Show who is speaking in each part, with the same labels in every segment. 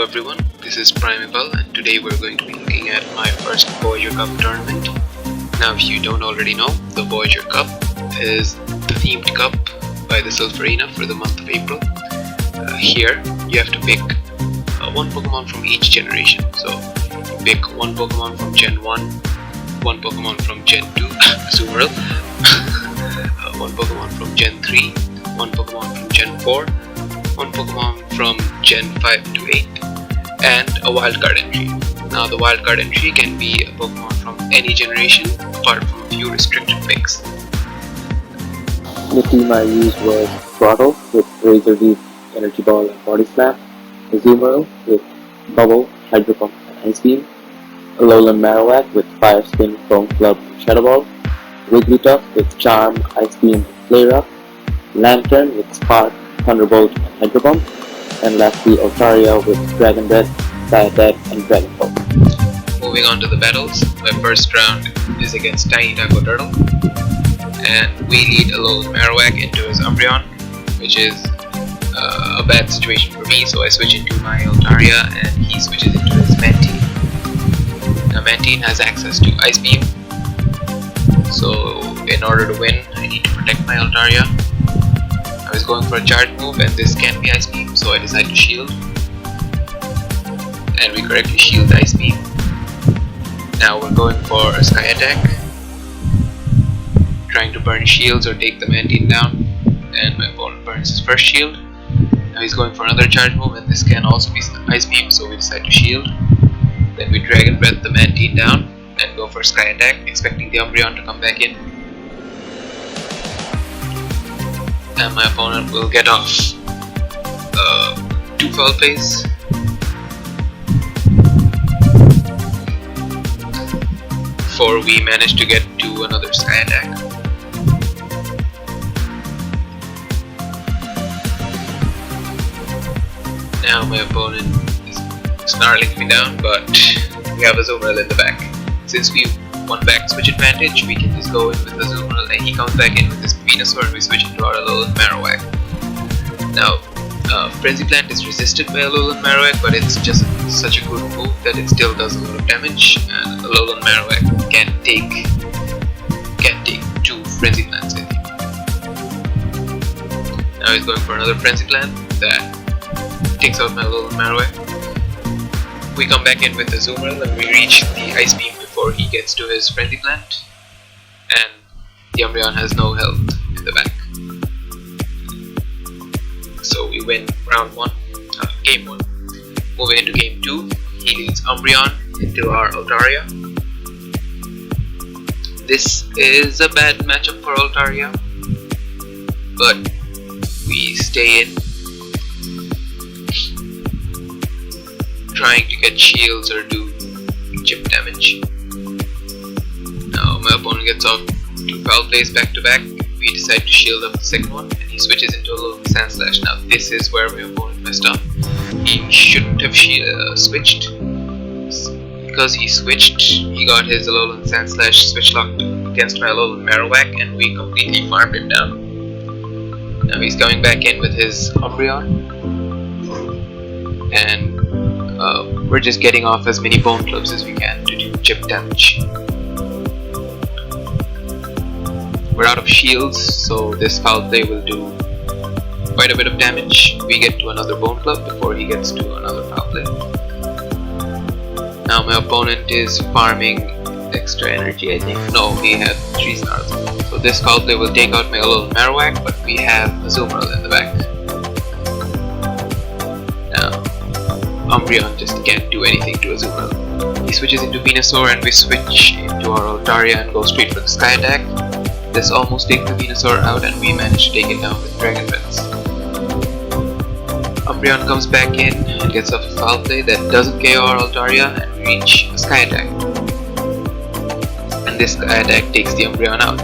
Speaker 1: Hello everyone, this is Primeval and today we're going to be looking at my first Voyager Cup tournament. Now if you don't already know, the Voyager Cup is the themed cup by the Sulphurina for the month of April. Here you have to pick one Pokemon from each generation. So you pick one Pokemon from Gen 1, one Pokemon from Gen 2, Azumarill, one Pokemon from Gen 3, one Pokemon from Gen 4, one Pokemon from Gen 5 to 8, and a wildcard entry. Now the wildcard entry can be a Pokemon from any generation apart from a few restricted picks.
Speaker 2: The team I used was Throttle with Razor Leaf, Energy Ball and Body Slam, Azumarill with Bubble, Hydro Pump and Ice Beam, Alolan Marowak with Fire Spin, Foam Club and Shadow Ball, Wigglytuff with Charm, Ice Beam and Flare Up, Lantern with Spark, Thunderbolt and Hydro Pump, and lastly Altaria with Dragon Breath, Sky Attack and Dragon Pulse.
Speaker 1: Moving on to the battles, my first round is against Tiny Taco Turtle, and we lead Alolan Marowak into his Umbreon, which is a bad situation for me, so I switch into my Altaria and he switches into his Mantine. Now Mantine has access to Ice Beam, so in order to win I need to protect my Altaria. I was going for a charge move and this can be Ice Beam, so I decide to shield, and we correctly shield Ice Beam. Now we're going for a Sky Attack, trying to burn shields or take the Mantine down, and my opponent burns his first shield. Now he's going for another charge move and this can also be Ice Beam, so we decide to shield. Then we Dragon Breath the Mantine down and go for Sky Attack, expecting the Umbreon to come back in. And my opponent will get off 2 Foul Plays. Before we manage to get to another Sky Attack. Now my opponent is snarling me down, but we have Azumarill in the back. Since we won back switch advantage, we can just go in with Azumarill and he comes back in with his Venusaur and we switch into our Alolan Marowak. Now, Frenzy Plant is resisted by Alolan Marowak, but it's just such a good move that it still does a lot of damage, and Alolan Marowak can take 2 Frenzy Plants, I think. Now he's going for another Frenzy Plant that takes out my Alolan Marowak. We come back in with Azumarill and we reach the Ice Beam before he gets to his Frenzy Plant, and the Umbreon has no health in the back. So we win game 1. Moving into game 2, he leads Umbreon into our Altaria. This is a bad matchup for Altaria, but we stay in, trying to get shields or do chip damage. Now my opponent gets off 2 Foul Plays back to back. We decide to shield up the second one and he switches into a Alolan Sandslash. Now this is where my opponent messed up. He shouldn't have switched. Because he switched, he got his Alolan Sandslash switch locked against my Alolan Marowak and we completely farmed him down. Now he's coming back in with his Umbreon, and we're just getting off as many Bone Clubs as we can to do chip damage. We're out of shields, so this Foul Play will do quite a bit of damage. We get to another Bone Club before he gets to another Foul Play. Now my opponent is farming extra energy, I think. No, he had 3 stars. So this Foul Play will take out my Alolan Marowak, but we have Azumarill in the back. Now Umbreon just can't do anything to Azumarill. He switches into Venusaur and we switch into our Altaria and go straight for the Sky Attack. This almost takes the Venusaur out and we manage to take it down with Dragon Breaths. Umbreon comes back in and gets a Foul Play that doesn't KO our Altaria and we reach a Sky Attack. And this Sky Attack takes the Umbreon out.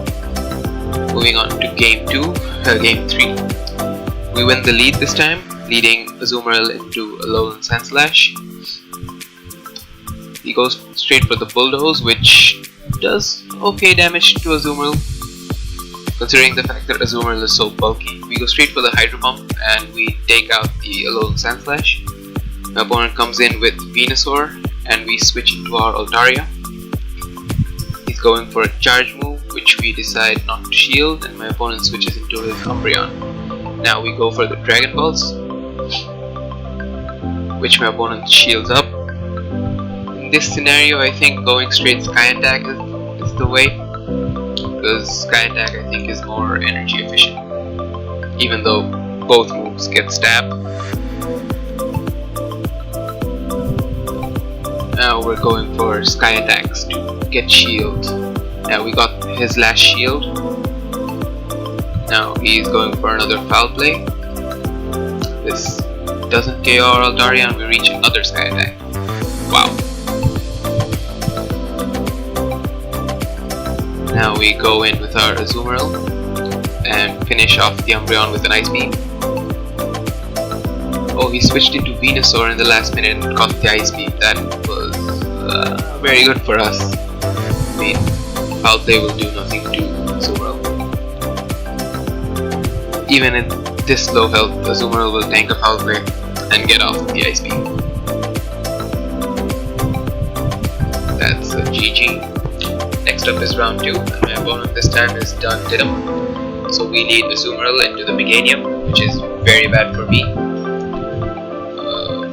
Speaker 1: Moving on to game 3. We win the lead this time, leading Azumarill into Alolan Sandslash. He goes straight for the Bulldoze, which does okay damage to Azumarill, considering the fact that Azumarill is so bulky. We go straight for the Hydro Pump and we take out the Alolan Sandslash. My opponent comes in with Venusaur, and we switch into our Altaria. He's going for a charge move, which we decide not to shield, and my opponent switches into his Umbreon. Now we go for the Dragon Balls, which my opponent shields up. In this scenario, I think going straight Sky Attack is the way, because Sky Attack I think is more energy efficient, even though both moves get stabbed. Now we're going for Sky Attacks to get shield. Now we got his last shield. Now he's going for another Foul Play. This doesn't KO our Altaria, and we reach another Sky Attack. Wow. Now we go in with our Azumarill and finish off the Umbreon with an Ice Beam. Oh, he switched into Venusaur in the last minute and caught the Ice Beam. That was very good for us. I mean, Foul Play will do nothing to Azumarill. Even at this low health, Azumarill will tank a Foul Play and get off the Ice Beam. That's a GG. Next up is round 2, and my opponent this time is done Didam. So we lead Azumarill into the Meganium, which is very bad for me.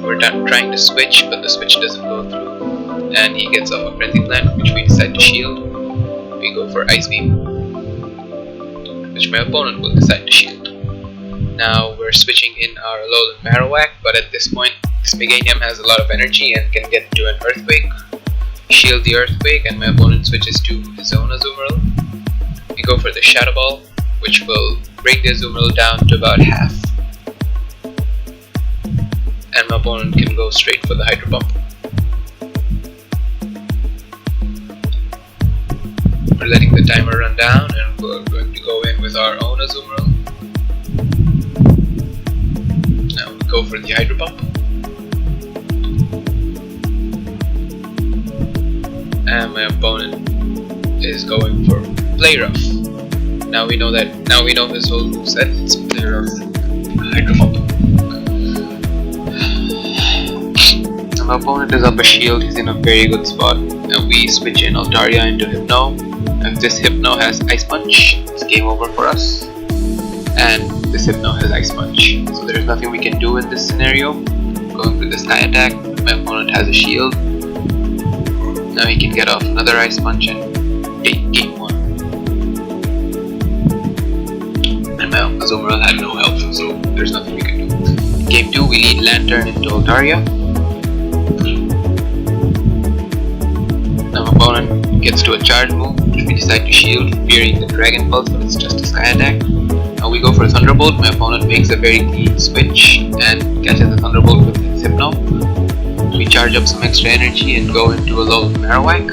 Speaker 1: We're trying to switch, but the switch doesn't go through, and he gets off a Frenzy Plant, which we decide to shield. We go for Ice Beam, which my opponent will decide to shield. Now we're switching in our Alolan Marowak, but at this point this Meganium has a lot of energy and can get into an Earthquake. Shield the Earthquake, and my opponent switches to his own Azumarill. We go for the Shadow Ball, which will bring the Azumarill down to about half. And my opponent can go straight for the Hydro Pump. We're letting the timer run down, and we're going to go in with our own Azumarill. Now we go for the Hydro Pump. And my opponent is going for Play Rough. Now we know his whole moveset. It's Play Rough, Hydro Pump. My opponent is up a shield, he's in a very good spot, and we switch in Altaria into Hypno. If this Hypno has Ice Punch, it's game over for us, and this Hypno has Ice Punch, so there's nothing we can do in this scenario. Going for the Sky Attack, my opponent has a shield. Now he can get off another Ice Punch and take game 1. And my Azumarill had no health, so there's nothing we can do. Game 2, we lead Lantern into Altaria. Now opponent gets to a charge move, which we decide to shield, fearing the Dragon Pulse, but it's just a Sky Attack. Now we go for a Thunderbolt. My opponent makes a very clean switch and catches the Thunderbolt with his Hypno. We charge up some extra energy and go into a Alolan Marowak.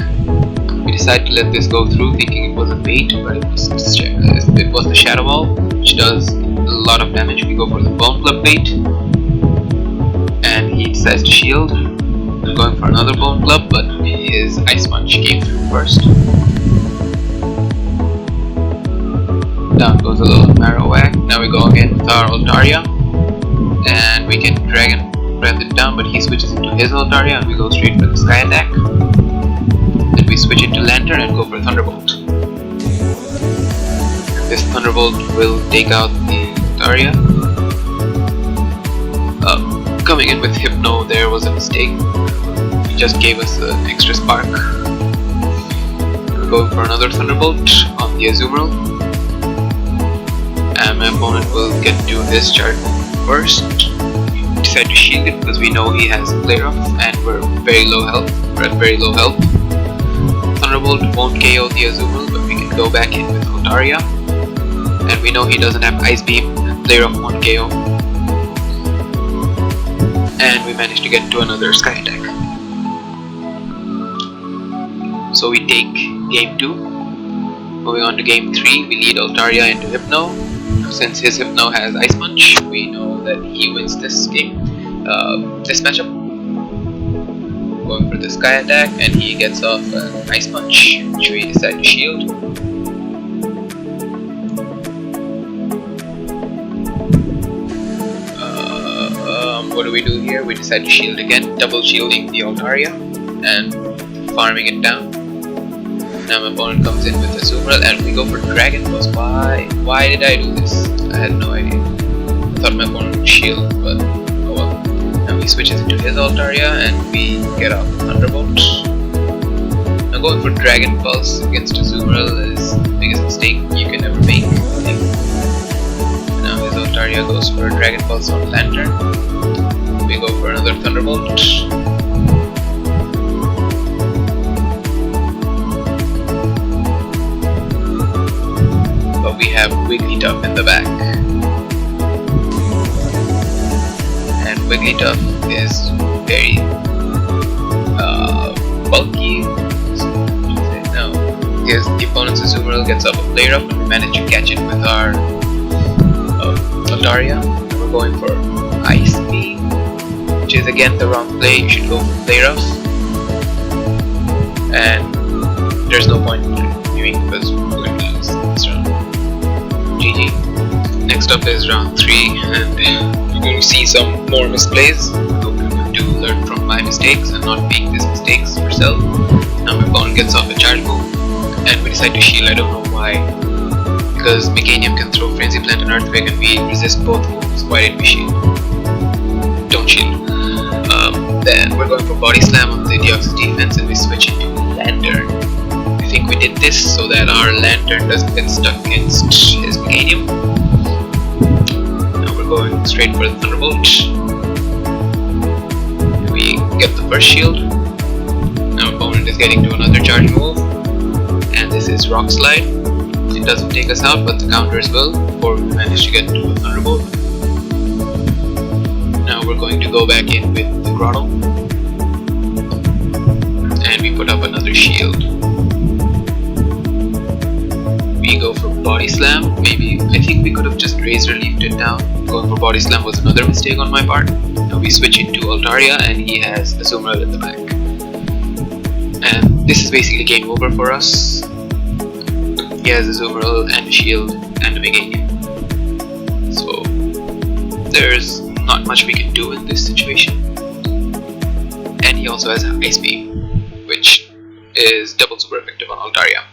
Speaker 1: We decide to let this go through, thinking it was a bait, but it was the Shadow Ball, which does a lot of damage. We go for the Bone Club bait, and he decides to shield. We're going for another Bone Club, but his Ice Punch came through first. Down goes a little Marowak. Now we go again with our Altaria, and we can Dragon Breath it down, but he switches into his Altaria, and we go straight for the Sky Attack. Then we switch into Lantern and go for Thunderbolt. This Thunderbolt will take out the Altaria. Coming in with Hypno there was a mistake. He just gave us an extra spark. We're going for another Thunderbolt on the Azumarill, and my opponent will get to his charge move first. We decide to shield it because we know he has Play Rough, and we're very low health. We're at very low health. Thunderbolt won't KO the Azumarill, but we can go back in with Altaria, and we know he doesn't have Ice Beam, and Play Rough won't KO. And we managed to get to another Sky Attack. So we take game 2. Moving on to game 3, we lead Altaria into Hypno. Since his Hypno has Ice Punch, we know that he wins this game, this matchup. Going for the Sky Attack, and he gets off an Ice Punch, which we decide to shield. what do we do here? We decide to shield again, double shielding the Altaria and farming it down. Now my opponent comes in with Azumarill and we go for Dragon Pulse. Why did I do this? I had no idea. I thought my opponent would shield, but oh well. Now he switches into his Altaria and we get off Thunderbolt. Now going for Dragon Pulse against Azumarill is the biggest mistake you can ever make, I think. Now his Altaria goes for a Dragon Pulse on Lantern. We go for another Thunderbolt. But we have Wigglytuff in the back. And Wigglytuff is very bulky. Because the opponent's Azumarill gets up a play rough and we manage to catch it with our Altaria. And we're going for Ice Beam, which is again the wrong play. You should go for play rough. And there's no point in continuing because we're going to lose this round. GG. Next up is round 3 and you're going to see some more misplays. I hope you have to learn from my mistakes and not make these mistakes yourself. Now my opponent gets off a charge move. And we decide to shield. I don't know why. Because Mechanium can throw Frenzy Plant and Earthquake and we resist both moves. Why did we shield? Don't shield. Then we're going for Body Slam on the Deoxys defense and we switch into Lantern. I think we did this so that our Lantern doesn't get stuck against his Mechanium. Now we're going straight for the Thunderbolt. We get the first shield. Now our opponent is getting to another charge move. And this is Rock Slide. It doesn't take us out, but the counters will before we manage to get to a Thunderbolt. Now we're going to go back in with the Grottle. And we put up another shield. We go for Body Slam. Maybe, I think we could have just Razor Leafed it down. Going for Body Slam was another mistake on my part. Now we switch into Altaria and he has Azumarill in the back. And this is basically game over for us. He has a Azumarill and a shield and a Meganium. So there's not much we can do in this situation. And he also has Ice Beam, which is double super effective on Altaria.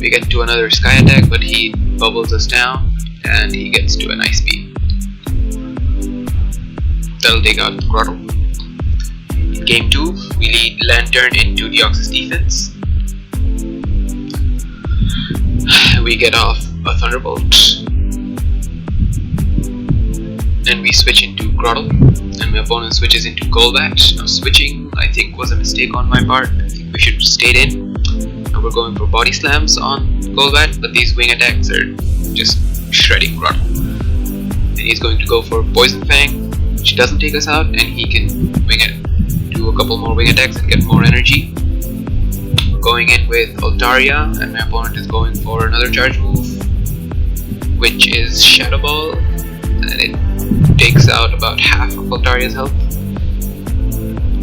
Speaker 1: We get to another Sky Attack, but he bubbles us down and he gets to an Ice Beam. That'll take out the Grottle. In game 2, we lead Lantern into Deoxys defense. We get off a Thunderbolt. And we switch into Grottle. And my opponent switches into Golbat. Now switching, I think, was a mistake on my part. I think we should have stayed in. Now we're going for Body Slams on Golbat, but these wing attacks are just shredding Grottle. And he's going to go for Poison Fang, which doesn't take us out, and he can wing it. Do a couple more wing attacks and get more energy. Going in with Altaria, and my opponent is going for another charge move, which is Shadow Ball, and it takes out about half of Altaria's health.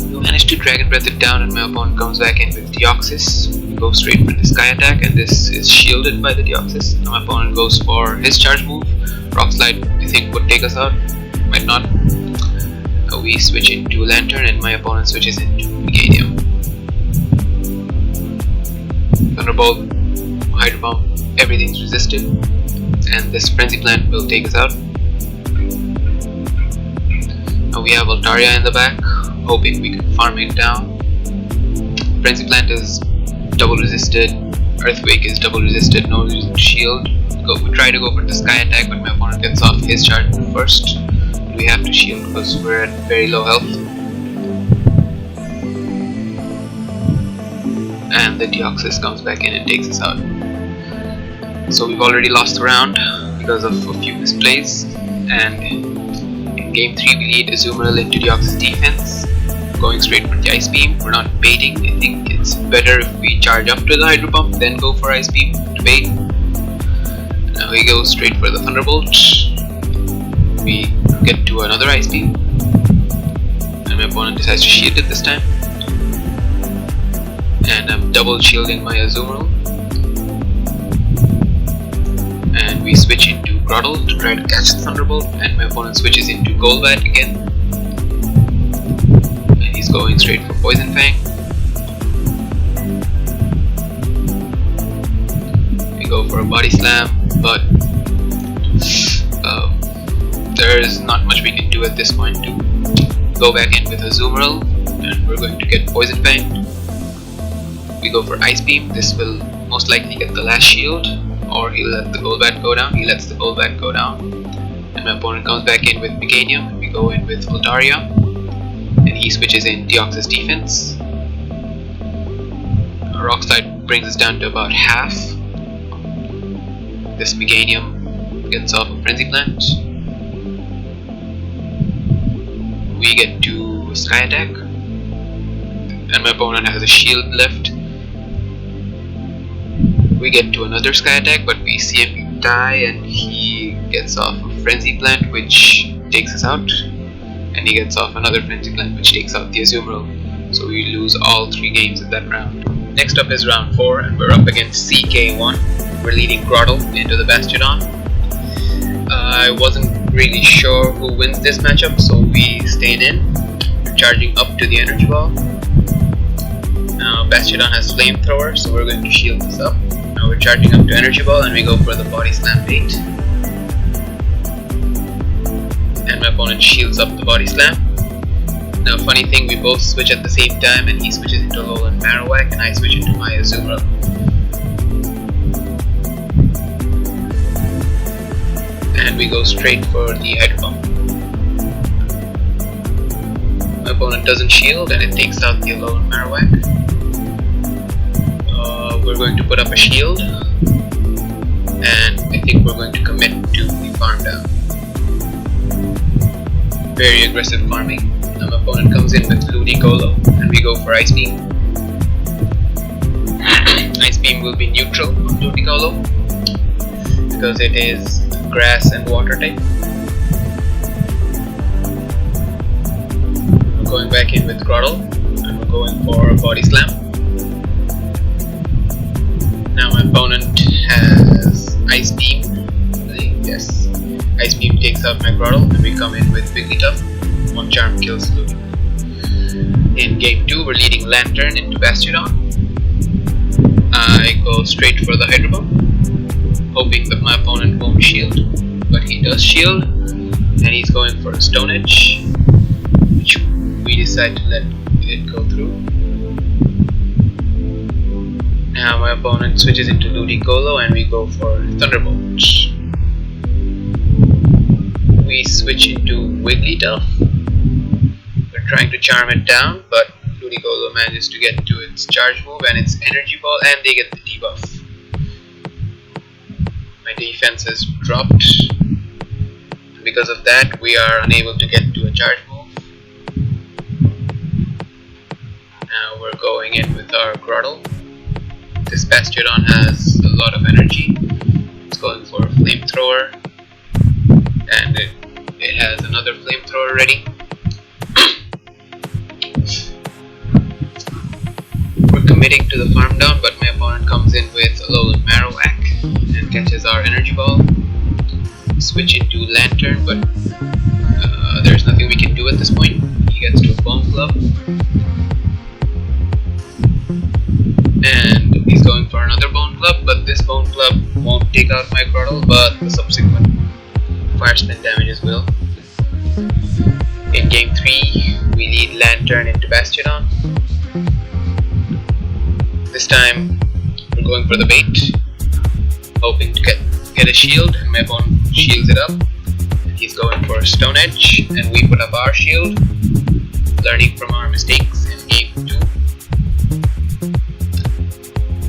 Speaker 1: We manage to Dragon Breath it down, and my opponent comes back in with Deoxys. We go straight for the Sky Attack, and this is shielded by the Deoxys. Now my opponent goes for his charge move. Rock Slide, I think, would take us out, might not. We switch into Lantern and my opponent switches into Meganium. Thunderbolt, Hydro Pump, everything's resisted, and this Frenzy Plant will take us out. Now we have Altaria in the back, hoping we can farm it down. Frenzy Plant is double resisted, Earthquake is double resisted, no shield. We try to go for the Sky Attack, but my opponent gets off his charge move first. We have to shield because we're at very low health. And the Deoxys comes back in and takes us out. So we've already lost the round because of a few misplays. And in game 3 we lead Azumarill into Deoxys defense, going straight for the Ice Beam. We're not baiting. I think it's better if we charge up to the Hydro Pump, then go for Ice Beam to bait. Now we go straight for the Thunderbolt. We get to another Ice Beam, and my opponent decides to shield it this time. And I'm double shielding my Azumarill. And we switch into Grottle to try to catch the Thunderbolt, and my opponent switches into Golbat again. going straight for Poison Fang. We go for a Body Slam, but there's not much we can do at this point to go back in with a Azumarill, and we're going to get Poison Fang. We go for Ice Beam. This will most likely get the last shield, or he'll let the Golbat go down. He lets the Golbat go down, and my opponent comes back in with Meganium, and we go in with Altaria, and he switches in Deoxys Defense. Rock Slide brings us down to about half. This Meganium gets off a Frenzy Plant. We get to Sky Attack, and my opponent has a shield left. We get to another Sky Attack, but we see him die, and he gets off a Frenzy Plant, which takes us out, and he gets off another Frenzy Plant, which takes out the Azumarill. So we lose all 3 games in that round. Next up is round 4, and we're up against CK1. We're leading Groddle into the Bastiodon. I wasn't really sure who wins this matchup, so we stayed in, charging up to the Energy Ball. Now Bastiodon has Flamethrower, so we're going to shield this up. Now we're charging up to Energy Ball, and we go for the Body Slam bait. And my opponent shields up the Body Slam. Now funny thing, we both switch at the same time, and he switches into Alolan Marowak, and I switch into my Azumarill. And we go straight for the Hydro Pump. My opponent doesn't shield, and it takes out the Alolan Marowak. We're going to put up a shield, and I think we're going to commit to the farm down. Very aggressive farming. Now my opponent comes in with Ludicolo, and we go for Ice Beam. Ice Beam will be neutral on Ludicolo because it is grass and water type. We're going back in with Groddle, and we're going for a Body Slam. Now my opponent has Ice Beam. Yes, Ice Beam takes out my Groddle, and we come in with Wigglytuff. One charm kills Lulu. In game 2, we're leading Lantern into Bastiodon. I go straight for the Hydro Pump, hoping that my opponent won't shield, but he does shield, and he's going for a Stone Edge, which we decide to let it go through. Now my opponent switches into Ludicolo, and we go for Thunderbolt. We switch into Wigglytuff. We're trying to charm it down, but Ludicolo manages to get to its charge move and its Energy Ball, and they get the debuff. My defense has dropped, and because of that we are unable to get to a charge move. Now we're going in with our Groddle. This Bastiodon has a lot of energy. It's going for a Flamethrower, and it has another Flamethrower ready. We're committing to the farm down, but my opponent comes in with Alolan Marowak and catches our Energy Ball. Switch into Lantern, but there's nothing we can do at this point. He gets to a Bone Club, and he's going for another Bone Club, but this Bone Club won't take out my Groddle, but the subsequent Fire Spin damages will. In game 3, we lead Lantern into Bastiodon. This time, we're going for the bait, hoping to get a shield, and my opponent shields it up. He's going for a Stone Edge, and we put up our shield, learning from our mistakes in game 2.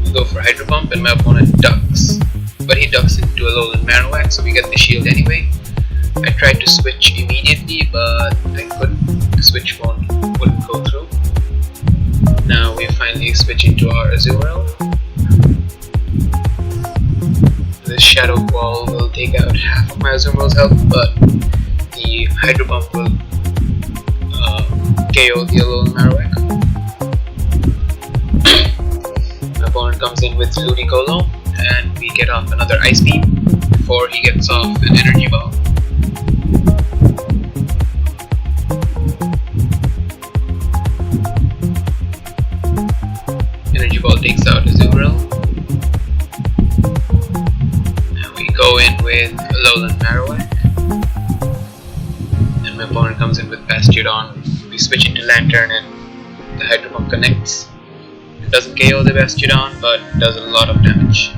Speaker 1: We go for Hydro Pump, and my opponent ducks, but he ducks into a Alolan Marowak, so we get the shield anyway. I tried to switch immediately, but I couldn't. The switch wouldn't go through. Now we finally switch into our Azumarill. This Shadow Ball will take out half of my Azumarill's health, but the Hydro Pump will KO the Alolan Marowak. My opponent comes in with Ludicolo, and we get off another Ice Beam before he gets off an Energy Ball. Alolan Marowak, and my opponent comes in with Bastiodon. We switch into Lantern and the Hydro Pump connects. It doesn't KO the Bastiodon, but does a lot of damage.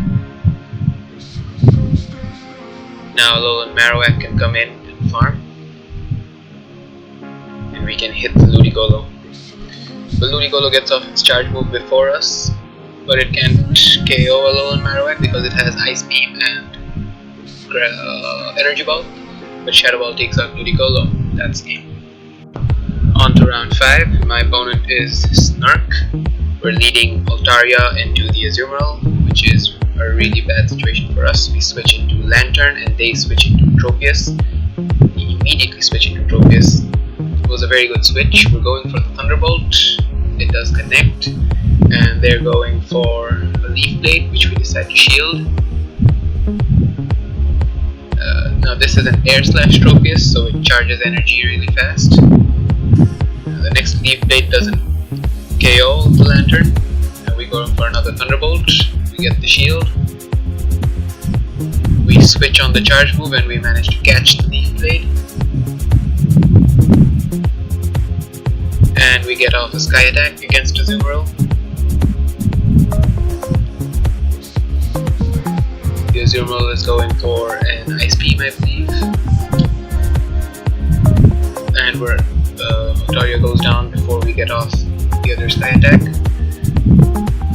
Speaker 1: Now Alolan Marowak can come in and farm, and we can hit the Ludicolo. The Ludicolo gets off its charge move before us, but it can't KO Alolan Marowak because it has Ice Beam and Energy Ball, but Shadow Ball takes out Ludicolo. That's game. On to round 5, my opponent is Snark. We're leading Altaria into the Azumarill, which is a really bad situation for us. We switch into Lantern and they switch into Tropius. We immediately switch into Tropius. It was a very good switch. We're going for the Thunderbolt. It does connect, and they're going for a Leaf Blade, which we decide to shield. Now this is an Air Slash Tropius, so it charges energy really fast. The next Leaf Blade doesn't KO the Lantern, and we go for another Thunderbolt. We get the shield. We switch on the charge move and we manage to catch the Leaf Blade. And we get off a Sky Attack against Azumarill. The Azumarill is going for an Ice Beam, I believe. And Altaria goes down before we get off the other Sky Attack.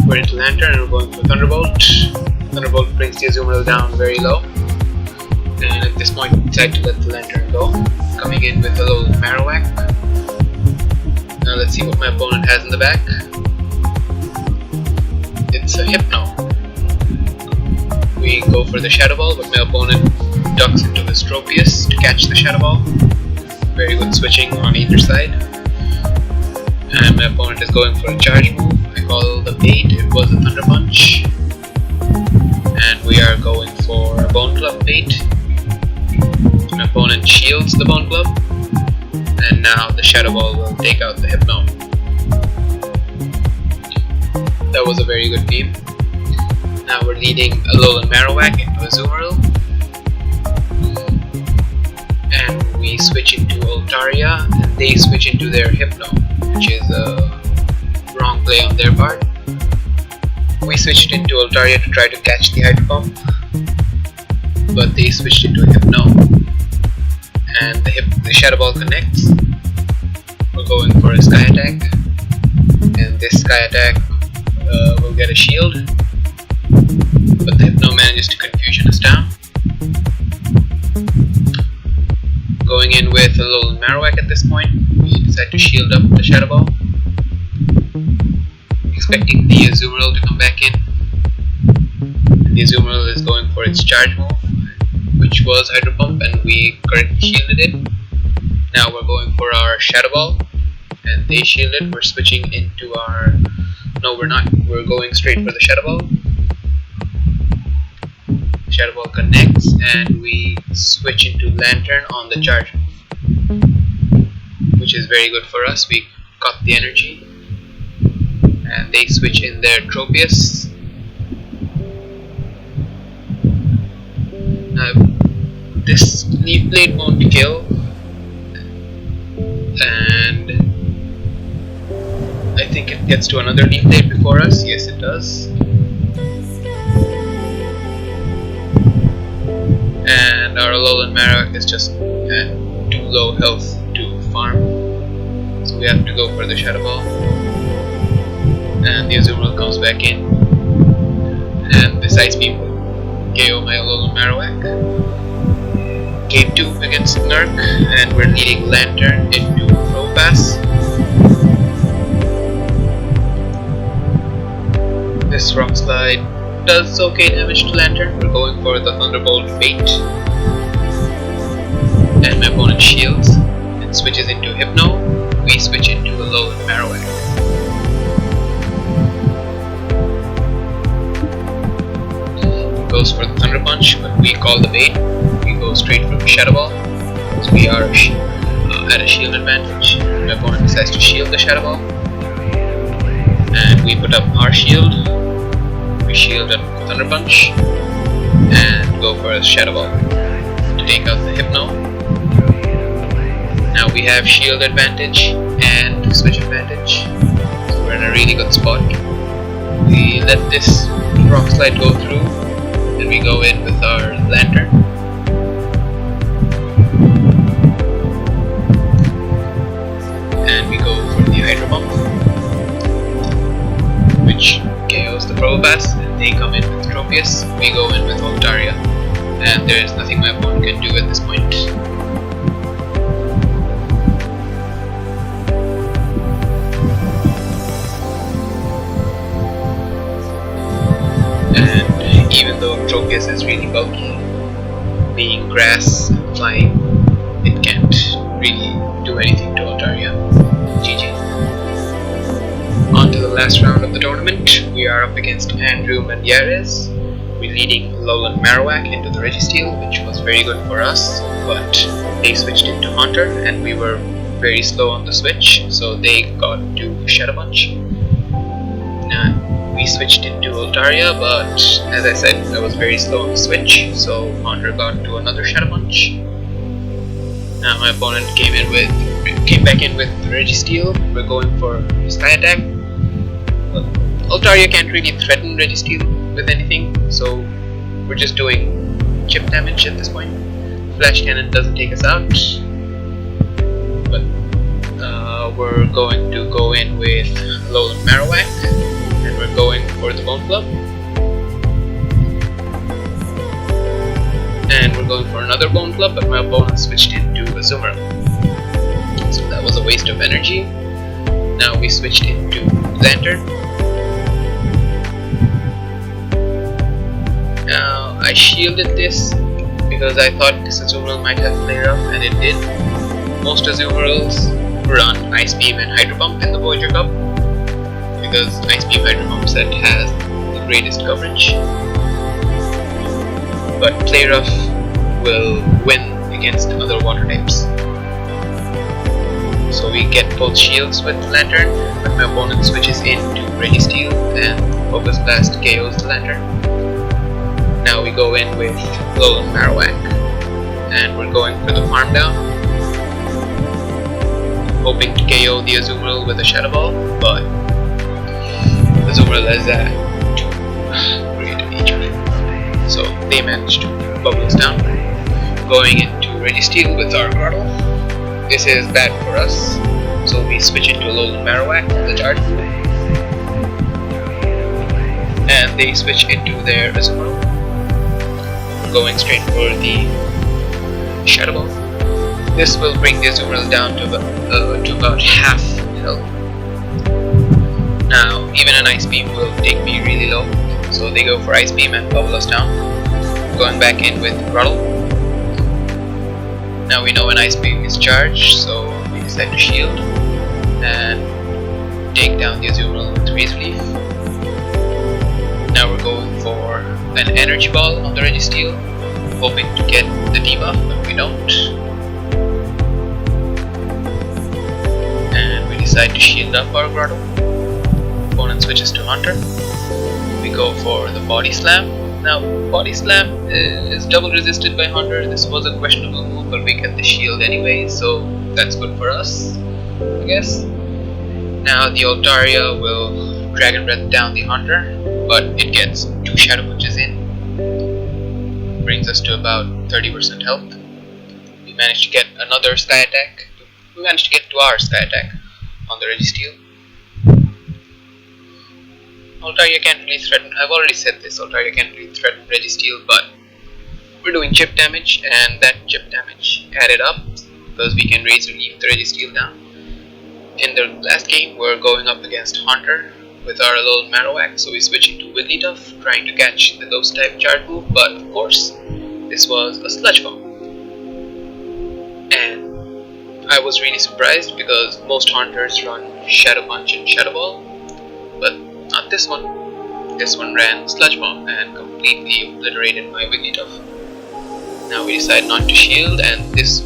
Speaker 1: We're into Lantern and we're going for Thunderbolt. Thunderbolt brings the Azumarill down very low. And at this point we decide to let the Lantern go. Coming in with a Alolan Marowak. Now let's see what my opponent has in the back. It's a Hypno. We go for the Shadow Ball, but my opponent ducks into his Tropius to catch the Shadow Ball. Very good switching on either side. And my opponent is going for a charge move. I call the bait, it was a Thunder Punch. And we are going for a Bone Club bait. My opponent shields the Bone Club. And now the Shadow Ball will take out the Hypno. That was a very good game. Now we're leading Alolan Marowak into Azumarill. And we switch into Altaria and they switch into their Hypno, which is a wrong play on their part. We switched into Altaria to try to catch the Hydro Pump, but they switched into Hypno. And the Shadow Ball connects. We're going for a Sky Attack, and this Sky Attack will get a shield, but the Hypno manages to confusion us down. Going in with a Alolan Marowak at this point, we decide to shield up the Shadow Ball, expecting the Azumarill to come back in. And the Azumarill is going for its charge move, which was Hydro Pump, and we correctly shielded it. Now we're going for our Shadow Ball, and they shield it. We're switching into our... No, we're not. We're going straight for the Shadow Ball. The Shadow Ball connects, and we switch into Lantern on the charge move, which is very good for us. We got the energy, and they switch in their Tropius. This Leaf Blade won't kill, and I think it gets to another Leaf Blade before us. Yes, it does. And our Alolan Marowak is just at too low health to farm, so we have to go for the Shadow Ball. And the Azumarill comes back in, and this Ice Beam will KO my Alolan Marowak. Game 2 against Snark, and we're leading Lantern into Propass. This Rock Slide does okay damage to Lantern. We're going for the Thunderbolt bait. And my opponent shields and switches into Hypno. We switch into Alolan Marowak. Goes for the Thunder Punch, but we call the bait. We go straight for the Shadow Ball, so we are at a shield advantage. My opponent decides to shield the Shadow Ball, and we put up our shield. We shield at Thunder Punch and go for a Shadow Ball. take out the Hypno. Now we have shield advantage and switch advantage, so we're in a really good spot. We let this rock slide go through, then we go in with our lantern. And we go for the Hydro Pump, which KOs the Probopass, and they come in with Tropius. We go in with Altaria, and there's nothing my opponent can do at this point. And even though Tropius is really bulky, being grass and flying, it can't really do anything to Altaria. GG. On to the last round of the tournament. We are up against Andrew and Yares. We're leading Alolan Marowak into the Registeel, which was very good for us, but they switched into Haunter and we were very slow on the switch, so they got to Shadow Punch. We switched into Altaria, but as I said, I was very slow on the switch, so Haunter got to another Shadow Punch. Now my opponent came back in with Registeel. We're going for Sky Attack. Well, Altaria can't really threaten Registeel with anything, so we're just doing chip damage at this point. Flash Cannon doesn't take us out, but we're going to go in with Alolan Marowak, and we're going for the Bone Club. And we're going for another Bone Club, but my opponent switched into Azumarill, so that was a waste of energy. Now we switched into Lantern. Now I shielded this because I thought this Azumarill might have Flare Up, and it did. Most Azumarills run Ice Beam and Hydro Pump in the Voyager Cup, because Ice Beam Hydro Pump set has the greatest coverage. But Play Rough will win against other water types. So we get both shields with Lantern, but my opponent switches into Registeel and Focus Blast KOs the Lantern. Now we go in with Alolan Marowak, and we're going for the Farm Down, hoping to KO the Azumarill with a Shadow Ball, but Azumarill has great HP, so they managed to bubble us down. Going into Registeel with our Grottle. This is bad for us, so we switch into Alolan Marowak, the Charge Move, and they switch into their Azumarill. We're going straight for the Shadow Ball. This will bring the Azumarill down to about half health. Now, even an Ice Beam will take me really low, so they go for Ice Beam and bubble us down. Going back in with Grottle. Now we know an Ice Beam is charged, so we decide to shield and take down the Azumarill with Razor Leaf. Now we're going for an Energy Ball on the Registeel, hoping to get the debuff, but we don't. And we decide to shield up our Grottle. Opponent switches to Hunter. We go for the Body Slam. Now, Body Slam is double resisted by Hunter. This was a questionable move, but we get the shield anyway, so that's good for us, I guess. Now the Altaria will Dragon Breath down the Hunter, but it gets 2 Shadow Punches in. Brings us to about 30% health. We managed to get another Sky Attack. We managed to get to our Sky Attack on the Registeel. Altaria can't really threaten, I've already said this, Altaria can't really threaten Registeel, but we're doing chip damage, and that chip damage added up because we can Razor Leaf the Registeel down. In the last game, we're going up against Haunter with our Alolan Marowak, so we switch into Wigglytuff, trying to catch the Ghost type charge move, but of course, this was a Sludge Bomb. And I was really surprised because most Haunters run Shadow Punch and Shadow Ball, but not this one. This one ran Sludge Bomb and completely obliterated my Wigglytuff. Now we decide not to shield, and this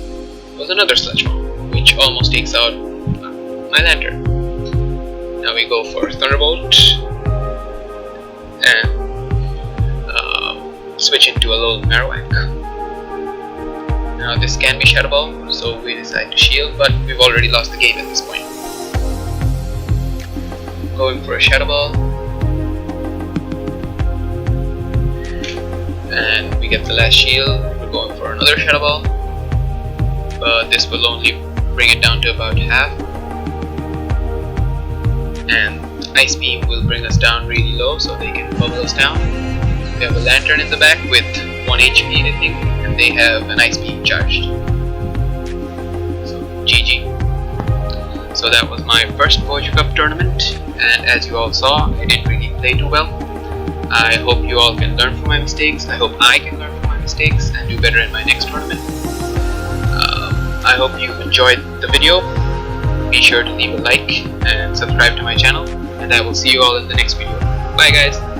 Speaker 1: was another Sludge Bomb, which almost takes out my Lantern. Now we go for Thunderbolt and switch into a Alolan Marowak. Now this can be Shadow Ball, so we decide to shield, but we've already lost the game at this point. Going for a Shadow Ball, and we get the last shield. We're going for another Shadow Ball, but this will only bring it down to about half, and Ice Beam will bring us down really low so they can bubble us down. We have a Lantern in the back with 1 HP I think, and they have an Ice Beam charged. So GG. So that was my first Voyager Cup tournament, and as you all saw, I didn't really play too well. I hope you all can learn from my mistakes. I hope I can learn from my mistakes and do better in my next tournament. I hope you enjoyed the video. Be sure to leave a like and subscribe to my channel, and I will see you all in the next video. Bye guys!